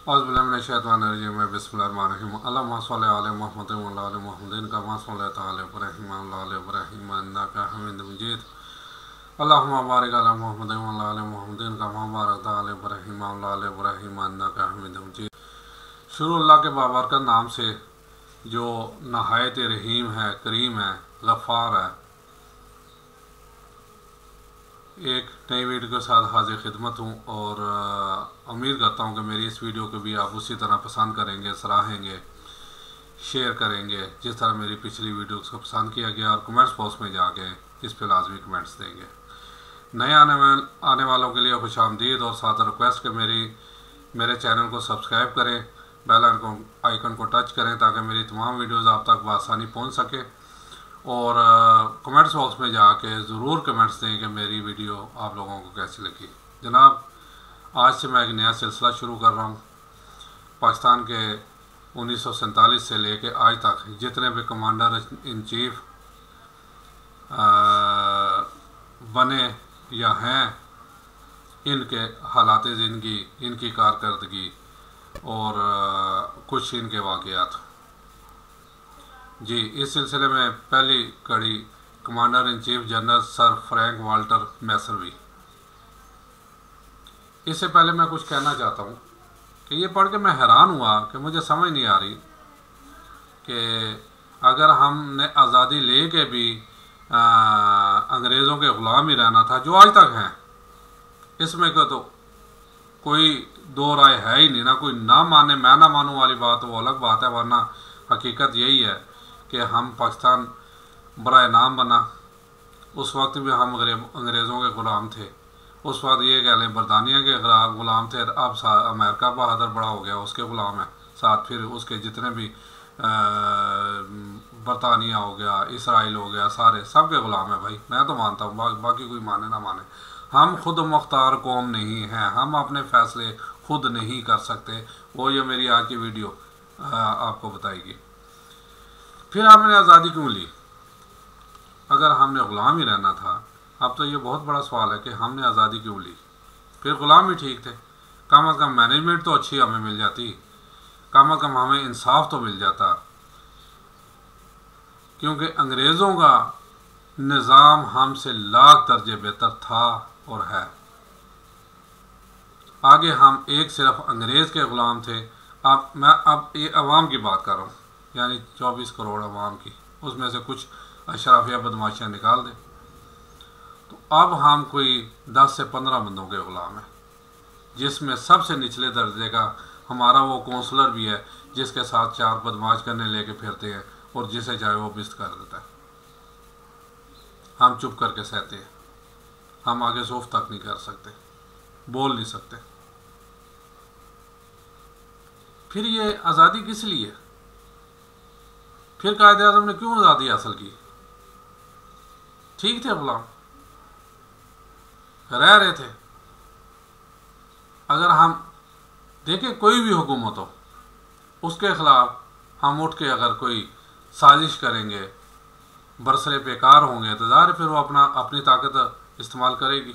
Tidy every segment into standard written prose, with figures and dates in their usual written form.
औज़ुबिल्लाहिमिनश्शैतानिर्रजीम बिस्मिल्लाहिर्रहमानिर्रहीम अल्लाहुम्मा सल्लि अला मुहम्मदिन व अला आलि मुहम्मदिन कमा सल्लैता अला इब्राहीम व अला आलि इब्राहीम इन्नका हमीदुम मजीद अल्लाहुम्मा बारिक अला मुहम्मदिन व अला आलि मुहम्मदिन कमा बारकता अला इब्राहीम व अला आलि इब्राहीम इन्नका हमीदुम मजीद। शुरू अल्लाह के बाबरकत नाम से जो नहायत रहीम है, करीम है, गफ़ार है। एक नई वीडियो के साथ हाजिर खिदमत हूँ और उम्मीद करता हूँ कि मेरी इस वीडियो को भी आप उसी तरह पसंद करेंगे, सराहेंगे, शेयर करेंगे जिस तरह मेरी पिछली वीडियो को पसंद किया गया, और कमेंट्स बॉक्स में जाके इस पर लाजमी कमेंट्स देंगे। नए आने वालों के लिए खुश आमदीद और साथ रिक्वेस्ट कि मेरे चैनल को सब्सक्राइब करें, बेल आइकन को टच करें ताकि मेरी तमाम वीडियोज़ आप तक बआसानी पहुँच सके, और कमेंट्स बॉक्स में जाके ज़रूर कमेंट्स दें कि मेरी वीडियो आप लोगों को कैसी लगी। जनाब, आज से मैं एक नया सिलसिला शुरू कर रहा हूँ। पाकिस्तान के 1947 से लेके आज तक जितने भी कमांडर इन चीफ बने या हैं, इनके हालात ज़िंदगी, इनकी कारकर्दगी और कुछ इनके वाक़यात। जी, इस सिलसिले में पहली कड़ी commander in chief general sir Frank Walter Messervy. इससे पहले मैं कुछ कहना चाहता हूँ कि ये पढ़ के मैं हैरान हुआ कि मुझे समझ नहीं आ रही कि अगर हमने आज़ादी ले के भी अंग्रेज़ों के ग़ुलाम ही रहना था, जो आज तक हैं, इसमें को तो कोई दो राय है ही नहीं ना। कोई ना माने मैं ना मानूँ वाली बात वो अलग बात है, वरना हकीकत यही है कि हम पाकिस्तान बराए नाम बना। उस वक्त भी हम अंग्रेज़ों के ग़ुलाम थे। उस वक्त ये कह लें बरतानिया के ग़ुलाम थे। अब अमेरिका बहादुर बड़ा हो गया, उसके ग़ुलाम है। साथ फिर उसके जितने भी बरतानिया हो गया, इसराइल हो गया, सारे सब के ग़ुलाम है भाई। मैं तो मानता हूँ, बाकी कोई माने ना माने। हम खुद मुख्तार कौम नहीं हैं, हम अपने फ़ैसले खुद नहीं कर सकते। वो ये मेरी आज की वीडियो आपको बताएगी। फिर हमने आज़ादी क्यों ली अगर हमने ग़ुलाम ही रहना था? अब तो ये बहुत बड़ा सवाल है कि हमने आज़ादी क्यों ली। फिर ग़ुलाम ही ठीक थे। कम अज़ कम मैनेजमेंट तो अच्छी हमें मिल जाती, कम अज़ कम हमें इंसाफ तो मिल जाता। क्योंकि अंग्रेज़ों का निज़ाम हमसे लाख दर्जे बेहतर था और है। आगे हम एक सिर्फ अंग्रेज़ के ग़ुलाम थे। अब ये अवाम की बात कर रहा हूँ, यानी 24 करोड़ अवाम की, उसमें से कुछ अशराफिया बदमाशियाँ निकाल दें तो अब हम कोई 10 से 15 बंदों के ग़ुलाम हैं, जिसमें सबसे निचले दर्जे का हमारा वो कौंसलर भी है, जिसके साथ चार बदमाश करने लेके फिरते हैं और जिसे चाहे वो बिस्त कर देता है। हम चुप करके सहते हैं, हम आगे सूफ तक नहीं कर सकते, बोल नहीं सकते। फिर ये आज़ादी किस लिए? फिर कायदे आज़म ने क्यों आज़ादी हासिल की? ठीक थे, ग़ुलाम रह रहे थे। अगर हम देखें कोई भी हुकूमत हो, उसके ख़िलाफ़ हम उठ के अगर कोई साजिश करेंगे, बरसरे बेकार होंगे, तो ज़ाहिर फिर वो अपनी ताकत इस्तेमाल करेगी,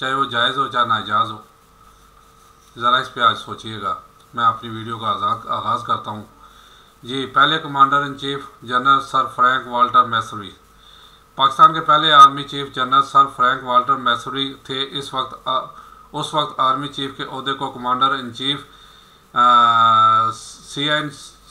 चाहे वो जायज़ हो चाहे नाजायज़ हो। ज़रा इस पर आज सोचिएगा। मैं अपनी वीडियो का आगाज़ करता हूँ। जी, पहले commander in chief general sir Frank Walter Messervy. Pakistan के पहले army chief general sir Frank Walter Messervy थे। उस वक्त आर्मी चीफ के ओहदे को कमांडर इन चीफ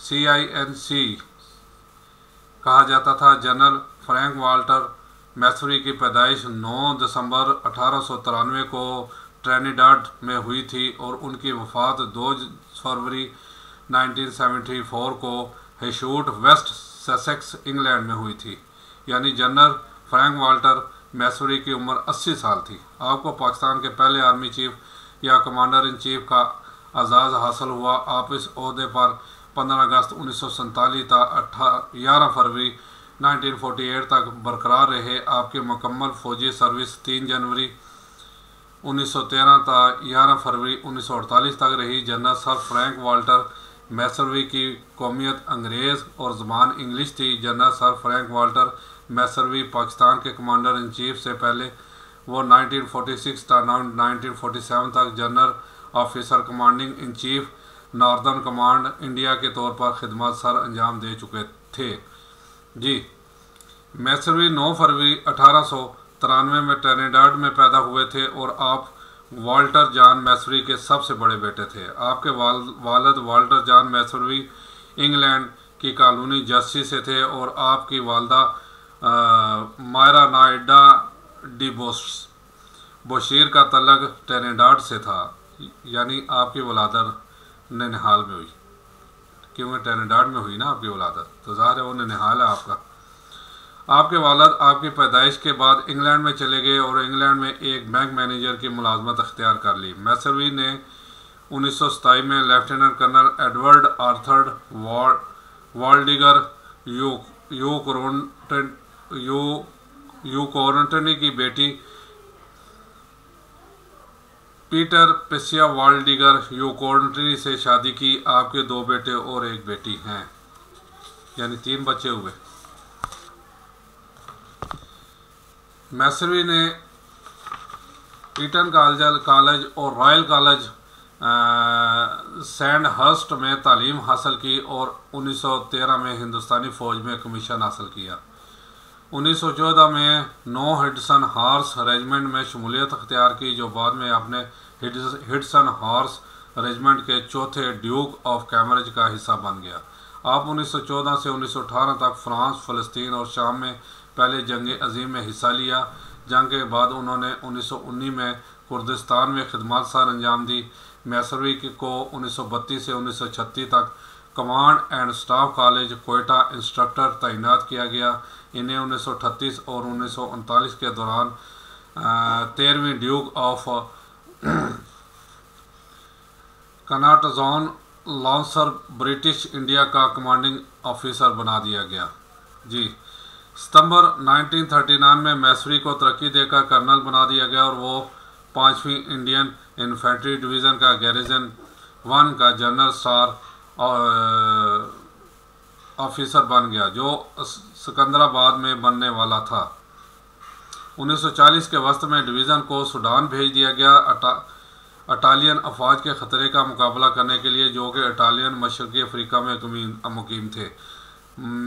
CINC कहा जाता था। जनरल फ्रैंक वाल्टर मैसरवी की पैदाइश 9 दिसंबर 1893 को ट्रिनिडाड में हुई थी और उनकी वफ़ात 2 फरवरी 1974 को हेशूट, वेस्ट ससेक्स, इंग्लैंड में हुई थी। यानी जनरल फ्रैंक वाल्टर मैसरवी की उम्र 80 साल थी। आपको पाकिस्तान के पहले आर्मी चीफ या कमांडर इन चीफ का एजाज़ हासिल हुआ। आप इस ओहदे पर 15 अगस्त 1947 तक 11 फरवरी 1948 तक बरकरार रहे। आपकी मुकम्मल फ़ौजी सर्विस 3 जनवरी 1913 तक 11 फरवरी 1948 तक रही। General sir Frank Walter Messervy की कौमियत अंग्रेज़ और ज़बान इंग्लिश थी। General sir Frank Walter Messervy Pakistan के कमांडर इन चीफ से पहले वो 1946 तक 1947 तक general officer commanding in chief northern command India के तौर पर खिदमत सर अंजाम दे चुके थे। जी, मैसरवी 9 फरवरी 1893 में ट्रिनिडाड में पैदा हुए थे और आप वाल्टर जॉन मैसरवी के सबसे बड़े बेटे थे। आपके वालिद वाल्टर जॉन मैसरवी इंग्लैंड की कॉलोनी जर्सी से थे और आपकी वालदा मायरा नाइडा डी बोशीर का तलक ट्रिनिडाड से था, यानी आपकी वलादत ननिहाल में हुई, क्योंकि ट्रिनिडाड में हुई ना आपकी वलादत, तो ज़ाहिर है वो ननिहाल है आपका। आपके वालिद आपकी पैदाइश के बाद इंग्लैंड में चले गए और इंग्लैंड में एक बैंक मैनेजर की मुलाजमत अख्तियार कर ली। मैसरवी ने 1927 में लेफ्टिनेंट कर्नल एडवर्ड आर्थर वाल्डिगर यूकोरटनी की बेटी पीटर पेसिया वाल्डिगर यूकोरटनी से शादी की। आपके 2 बेटे और 1 बेटी हैं, यानी 3 बच्चे हुए। मैसरवी ने ईटन कॉलेज और रॉयल कॉलेज सैंडहर्स्ट में तालीम हासिल की और 1913 में हिंदुस्तानी फ़ौज में कमीशन हासिल किया। 1914 में नो हिडसन हॉर्स रेजिमेंट में शमूलियत अख्तियार की, जो बाद में अपने हिडसन हॉर्स रेजिमेंट के चौथे ड्यूक ऑफ कैम्ब्रिज का हिस्सा बन गया। आप 1914 से 1918 तक फ्रांस, फ़लस्तीन और शाम में पहले जंग अजीम में हिस्सा लिया। जंग के बाद उन्होंने 1919 में कुर्दिस्तान में खिदमत सर अंजाम दी। मैसरवी को 1932 से 1936 तक command and staff college Quetta instructor तैनात किया गया। इन्हें 1938 और 1939 के दौरान 13वीं ड्यूक ऑफ कर्नाटजोन लॉन्सर ब्रिटिश इंडिया का कमांडिंग ऑफिसर बना दिया गया। जी, सितंबर 1939 में मैसरवी को तरक्की देकर कर्नल बना दिया गया और वो 5वीं इंडियन इन्फेंट्री डिवीज़न का गैरिजन 1 का जनरल स्टार ऑफिसर बन गया, जो सिकंदराबाद में बनने वाला था। 1940 के वस्त में डिवीज़न को सूडान भेज दिया गया इटालियन अफवाज के ख़तरे का मुकाबला करने के लिए, जो कि इटालियन मशरक़ी अफ्रीका में मुकीम थे।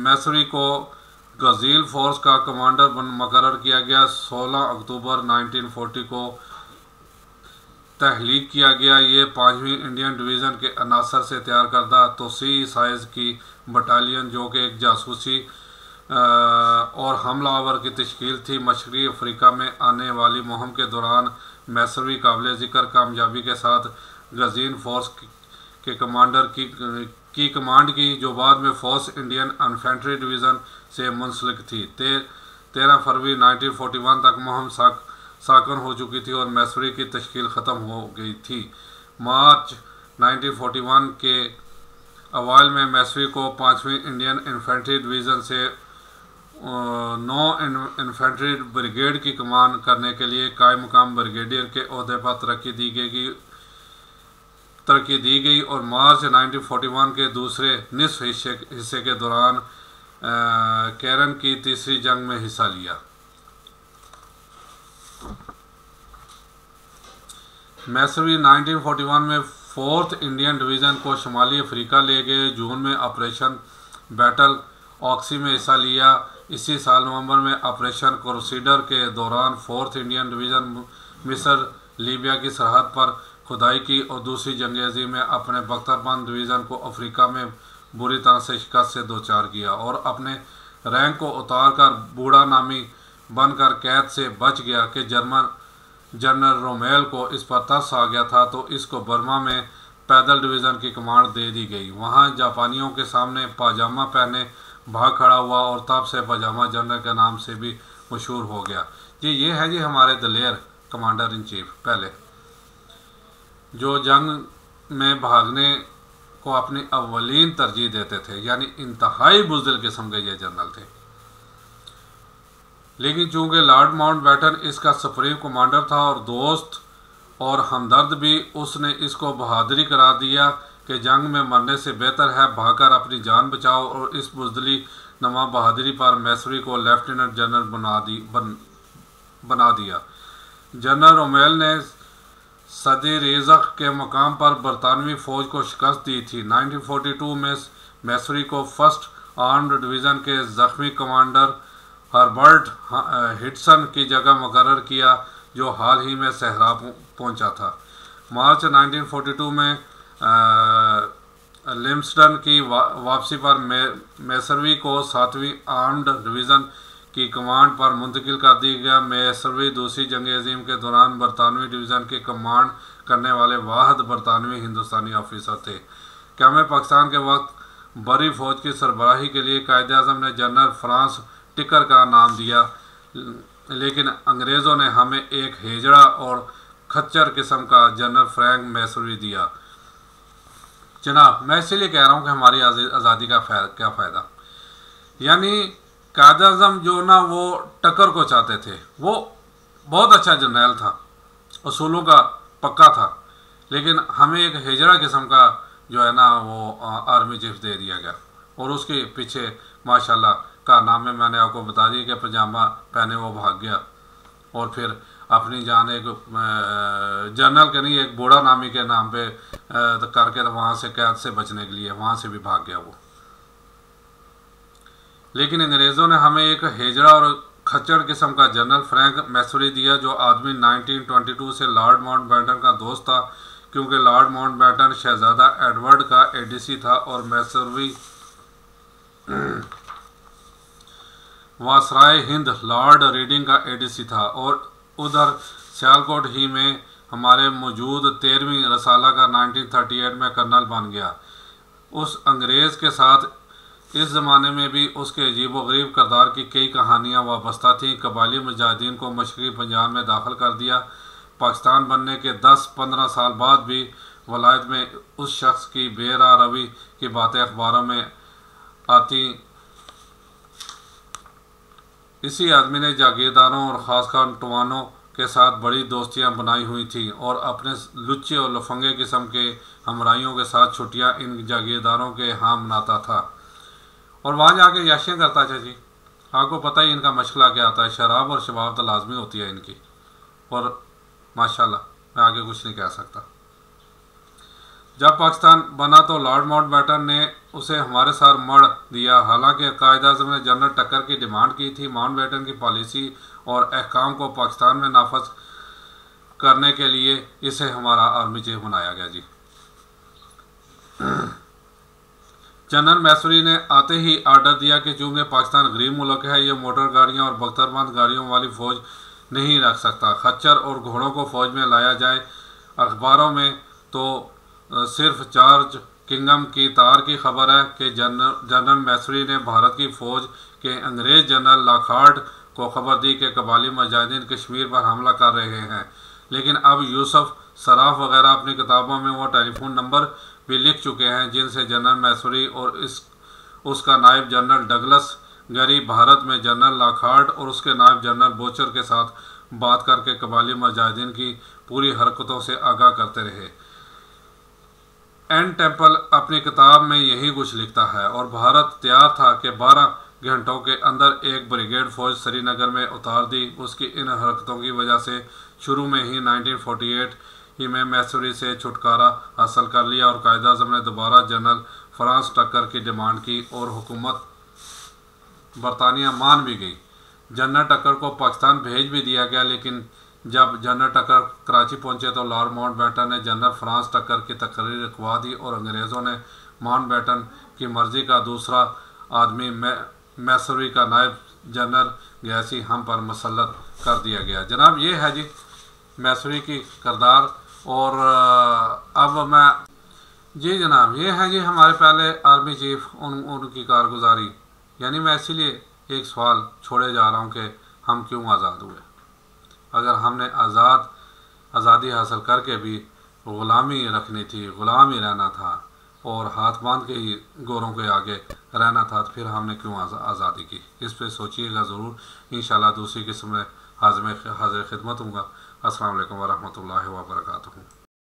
मैसरवी को गज़ील फोर्स का कमांडर मुकर्रर किया गया। 16 अक्टूबर 1940 को तहलीक किया गया। ये 5वीं इंडियन डिवीज़न के अनासर से तैयार करदा तोसी साइज़ की बटालियन, जो कि एक जासूसी और हमलावर की तश्कील थी। मशरक़ी अफ्रीका में आने वाली मुहिम के दौरान मैसरवी काबिल ज़िक्र कामयाबी के साथ गज़ीन फोर्स के कमांडर की कमांड की, जो बाद में फोर्स इंडियन इन्फेंट्री डिवीज़न से मुंसलिक थी। 13 फरवरी 1941 तक मुहिम साकन हो चुकी थी और मैसरवी की तश्कील ख़त्म हो गई थी। मार्च 1941 के अवाइल में मैसरवी को 5वीं इंडियन इन्फेंट्री डिवीज़न से 9 इन्फेंट्री ब्रिगेड की कमान करने के लिए कायम मुकाम ब्रिगेडियर के ओहदे पर तरक्की दी गई और मार्च 1941 के दूसरे निसफ हिस्से के दौरान कैरन की तीसरी जंग में हिस्सा लिया। मैसरवी 1941 में 4th इंडियन डिवीज़न को शुमाली अफ्रीका ले गए। जून में ऑपरेशन बैटल ऑक्सी में हिस्सा लिया। इसी साल नवंबर में ऑपरेशन क्रूसेडर के दौरान 4th इंडियन डिवीज़न मिस्र लीबिया की सरहद पर खुदाई की और दूसरी जंग अज़ीम में अपने बख्तरबंद डिवीज़न को अफ्रीका में बुरी तरह से शिकस्त से दोचार किया और अपने रैंक को उतार कर बूढ़ा नामी बनकर कैद से बच गया कि जर्मन जनरल रोमेल को इस पर तरस आ गया था, तो इसको बर्मा में पैदल डिवीज़न की कमांड दे दी गई। वहाँ जापानियों के सामने पाजामा पहने भाग खड़ा हुआ और तब से पाजामा जनरल के नाम से भी मशहूर हो गया। जी, ये है जी हमारे दलेर कमांडर इन चीफ, पहले जो जंग में भागने को अपनी अव्वलीन तरजीह देते थे, यानी इंतहाई बुज़दिल किस्म के ये जनरल थे। लेकिन चूंकि लॉर्ड माउंटबेटन इसका सुप्रीम कमांडर था और दोस्त और हमदर्द भी, उसने इसको बहादुरी करार दिया कि जंग में मरने से बेहतर है भागकर अपनी जान बचाओ और इस बुज़दिली नमा बहादुरी पर मैसरवी को लेफ्टिनेंट जनरल बना दिया। जनरल रोमेल ने सदी रिज़क के मुकाम पर बरतानवी फ़ौज को शिकस्त दी थी। 1942 में मैसूरी को फर्स्ट आर्म्ड डिवीज़न के ज़ख्मी कमांडर हर्बर्ट हिडसन की जगह मुकर्रर किया, जो हाल ही में सहरा पहुंचा था। मार्च 1942 में लिम्सडन की वापसी पर मैसूरी को 7वीं आर्म्ड डिवीज़न की कमांड पर मुंतकिल कर दी गया। मैसूरी दूसरी जंग अजीम के दौरान बरतानवी डिवीज़न की कमांड करने वाले वाहिद बरतानवी हिंदुस्तानी ऑफिसर थे। क़याम पाकिस्तान के वक्त बरी फ़ौज की सरबराही के लिए कायद-ए-आज़म ने जनरल फ्रांस टिकर का नाम दिया, लेकिन अंग्रेज़ों ने हमें एक हेजड़ा और खच्चर किस्म का जनरल फ्रैंक मैसूरी दिया। जनाब, मैं इसलिए कह रहा हूँ कि हमारी आज़ादी का क्या फ़ायदा। यानी कायद-ए-आज़म जो ना वो टक्कर को चाहते थे, वो बहुत अच्छा जर्नैल था, उसूलों का पक्का था, लेकिन हमें एक हेजड़ा किस्म का जो है ना वो आर्मी चीफ दे दिया गया। और उसके पीछे माशाल्लाह कारनामे मैंने आपको बता दिए कि पजामा पहने वो भाग गया और फिर अपनी जान एक जनरल के नहीं एक बूढ़ा नामी के नाम पे करके तो वहाँ से कैद से बचने के लिए वहाँ से भी भाग गया वो। लेकिन अंग्रेज़ों ने हमें एक हेजड़ा और खच्चर किस्म का जनरल फ्रैंक मैसूरी दिया, जो आदमी 1922 से लॉर्ड माउंटबेटन का दोस्त था, क्योंकि लॉर्ड माउंटबेटन शहजादा एडवर्ड का एडीसी था और मैसूरी वासराय हिंद लॉर्ड रीडिंग का एडीसी था। और उधर सियालकोट ही में हमारे मौजूद 13वीं रसाला का 1938 में कर्नल बन गया। उस अंग्रेज़ के साथ इस ज़माने में भी उसके अजीब व गरीब किरदार की कई कहानियाँ वाबस्ता थीं। कबायली मुजाहिदीन को मशरक़ी पंजाब में दाखिल कर दिया। पाकिस्तान बनने के 10-15 साल बाद भी वलायत में उस शख्स की बेरा रवी की बातें अखबारों में आती। इसी आदमी ने जागीरदारों और ख़ासकर टवानों के साथ बड़ी दोस्तियां बनाई हुई थी और अपने लुच्चे और लफंगे किस्म के हमराइयों के साथ छुट्टियां इन जागीरदारों के यहाँ मनाता था और वहाँ जाके याशियाँ करता था जी। आपको पता ही इनका मशगला क्या आता है, शराब और शबाब तो लाजमी होती है इनकी। और माशाल्लाह मैं आगे कुछ नहीं कह सकता। जब पाकिस्तान बना तो लॉर्ड माउंटबेटन ने उसे हमारे साथ मढ़ दिया। हालांकि कायद-ए-आज़म ने जनरल टक्कर की डिमांड की थी। माउंटबेटन की पॉलिसी और अहकाम को पाकिस्तान में नाफज करने के लिए इसे हमारा आर्मी चीफ बनाया गया जी। जनरल मैसूरी ने आते ही आर्डर दिया कि चूँकि पाकिस्तान गरीब मुल्क है, ये मोटर गाड़ियाँ और बख्तरबंद गाड़ियों वाली फ़ौज नहीं रख सकता। खच्चर और घोड़ों को फ़ौज में लाया जाए। अखबारों में तो सिर्फ जॉर्ज किंगम की तार की खबर है कि जनरल मैसूरी ने भारत की फ़ौज के अंग्रेज़ जनरल लॉकहार्ट को खबर दी कि कबायली मुजाहिदीन कश्मीर पर हमला कर रहे हैं। लेकिन अब यूसुफ सराफ वगैरह अपनी किताबों में वो टेलीफोन नंबर भी लिख चुके हैं जिनसे जनरल मैसूरी और उसका नायब जनरल डगलस गरी भारत में जनरल लॉकहार्ट और उसके नायब जनरल बोचर के साथ बात करके कबायली मुजाहिदीन की पूरी हरकतों से आगाह करते रहे। एन टेम्पल अपनी किताब में यही कुछ लिखता है और भारत तैयार था कि 12 घंटों के अंदर एक ब्रिगेड फ़ौज श्रीनगर में उतार दी। उसकी इन हरकतों की वजह से शुरू में ही 1948 ही में मैसूरी से छुटकारा हासिल कर लिया और कायद-ए-आज़म ने दोबारा जनरल फ्रांस टक्कर की डिमांड की और हुकूमत बरतानिया मान भी गई। जनरल टक्कर को पाकिस्तान भेज भी दिया गया, लेकिन जब जनरल टक्कर कराची पहुंचे तो लॉर्ड माउंटबेटन ने जनरल फ्रांस टक्कर की तकरीर लिखवा दी और अंग्रेज़ों ने माउंटबेटन की मर्ज़ी का दूसरा आदमी मैसूरी का नायब जनरल गैसी हम पर मुसल्लत कर दिया गया। जनाब, ये है जी मैसूरी की किरदार। और अब मैं जी जनाब, ये है जी हमारे पहले आर्मी चीफ, उनकी कारगुजारी। यानी मैं इसीलिए एक सवाल छोड़े जा रहा हूँ कि हम क्यों आज़ाद हुए। अगर हमने आज़ादी हासिल करके भी ग़ुलामी रखनी थी, ग़ुलाम ही रहना था और हाथ बांध के ही गोरों के आगे रहना था, तो फिर हमने क्यों आज़ादी की। इस पे सोचिएगा ज़रूर। इंशाल्लाह दूसरी किस्म में हाज़िर खिदमत हूँगा। अस्सलाम वालेकुम वरहमतुल्लाहि वबरकातुहू।